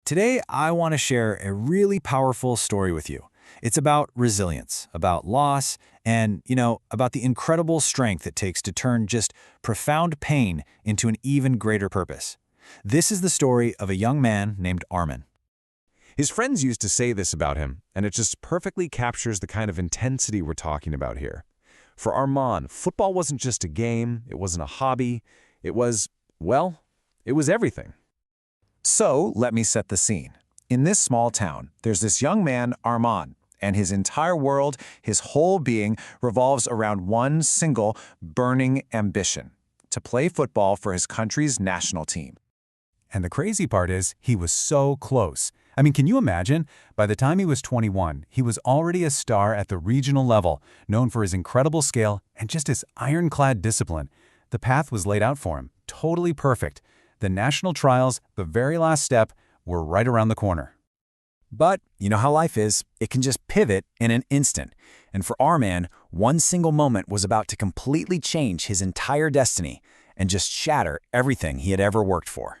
Today, I want to share a really powerful story with you. It's about resilience, about loss, and, about the incredible strength it takes to turn just profound pain into an even greater purpose. This is the story of a young man named Armin. His friends used to say this about him, and it just perfectly captures the kind of intensity we're talking about here. For Armand, football wasn't just a game, it wasn't a hobby, it was, well, it was everything. So, let me set the scene. In this small town, there's this young man, Armand, and his entire world, his whole being, revolves around one single, burning ambition: to play football for his country's national team. And the crazy part is, he was so close. I mean, can you imagine? By the time he was 21, he was already a star at the regional level, known for his incredible skill and just his ironclad discipline. The path was laid out for him, totally perfect. The national trials, the very last step, were right around the corner. But you know how life is. It can just pivot in an instant. And for Armand, one single moment was about to completely change his entire destiny and just shatter everything he had ever worked for.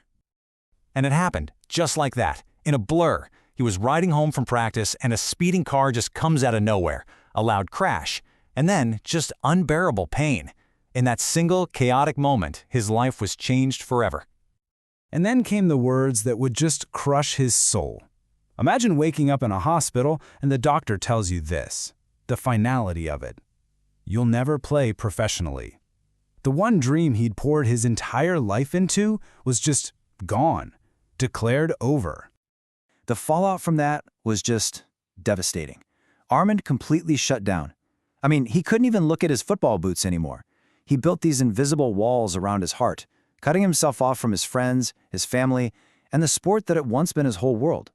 And it happened, just like that, in a blur. He was riding home from practice and a speeding car just comes out of nowhere, a loud crash, and then just unbearable pain. In that single chaotic moment, his life was changed forever. And then came the words that would just crush his soul. Imagine waking up in a hospital and the doctor tells you this, the finality of it. You'll never play professionally. The one dream he'd poured his entire life into was just gone, declared over. The fallout from that was just devastating. Armand completely shut down. I mean, he couldn't even look at his football boots anymore. He built these invisible walls around his heart, cutting himself off from his friends, his family, and the sport that had once been his whole world.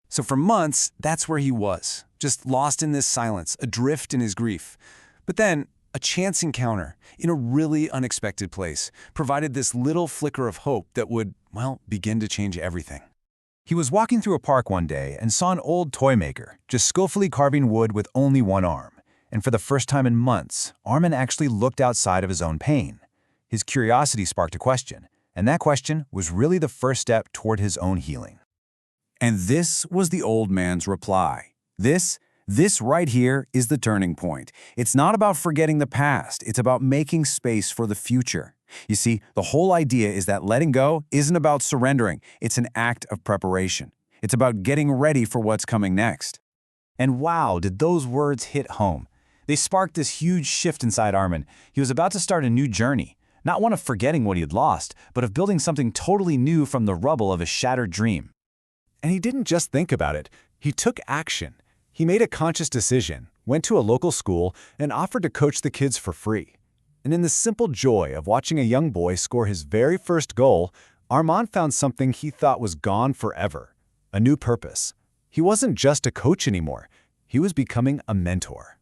So for months, that's where he was, just lost in this silence, adrift in his grief. But then, a chance encounter in a really unexpected place provided this little flicker of hope that would, well, begin to change everything. He was walking through a park one day and saw an old toy maker, just skillfully carving wood with only one arm. And for the first time in months, Armin actually looked outside of his own pain. His curiosity sparked a question, and that question was really the first step toward his own healing. And this was the old man's reply. This right here is the turning point. It's not about forgetting the past. It's about making space for the future. You see, the whole idea is that letting go isn't about surrendering. It's an act of preparation. It's about getting ready for what's coming next. And wow, did those words hit home. They sparked this huge shift inside Armin. He was about to start a new journey. Not one of forgetting what he had lost, but of building something totally new from the rubble of a shattered dream. And he didn't just think about it. He took action. He made a conscious decision, went to a local school, and offered to coach the kids for free. And in the simple joy of watching a young boy score his very first goal, Armand found something he thought was gone forever, a new purpose. He wasn't just a coach anymore. He was becoming a mentor.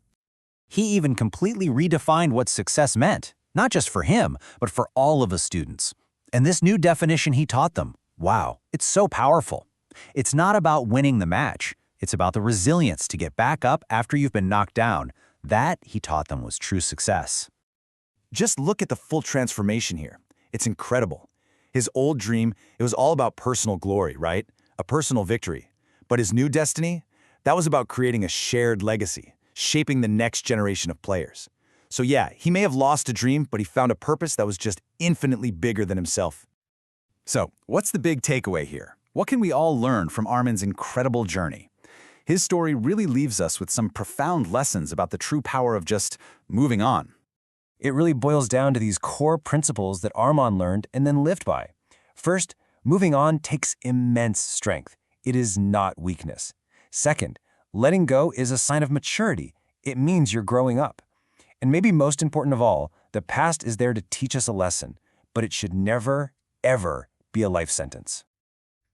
He even completely redefined what success meant, not just for him, but for all of his students. And this new definition he taught them, wow, it's so powerful. It's not about winning the match. It's about the resilience to get back up after you've been knocked down. That, he taught them, was true success. Just look at the full transformation here. It's incredible. His old dream, it was all about personal glory, right? A personal victory. But his new destiny, that was about creating a shared legacy, shaping the next generation of players. So yeah, he may have lost a dream, but he found a purpose that was just infinitely bigger than himself. So, what's the big takeaway here? What can we all learn from Armin's incredible journey? His story really leaves us with some profound lessons about the true power of just moving on. It really boils down to these core principles that Armand learned and then lived by. First, moving on takes immense strength. It is not weakness. Second, letting go is a sign of maturity. It means you're growing up. And maybe most important of all, the past is there to teach us a lesson, but it should never, ever be a life sentence.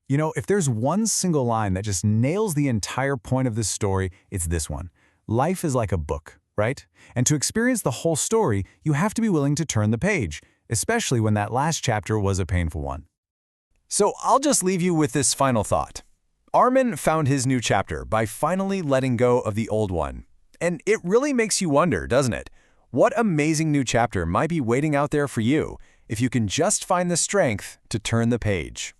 You know, if there's one single line that just nails the entire point of this story, it's this one. Life is like a book, right? And to experience the whole story, you have to be willing to turn the page, especially when that last chapter was a painful one. So I'll just leave you with this final thought. Armin found his new chapter by finally letting go of the old one. And it really makes you wonder, doesn't it? What amazing new chapter might be waiting out there for you if you can just find the strength to turn the page.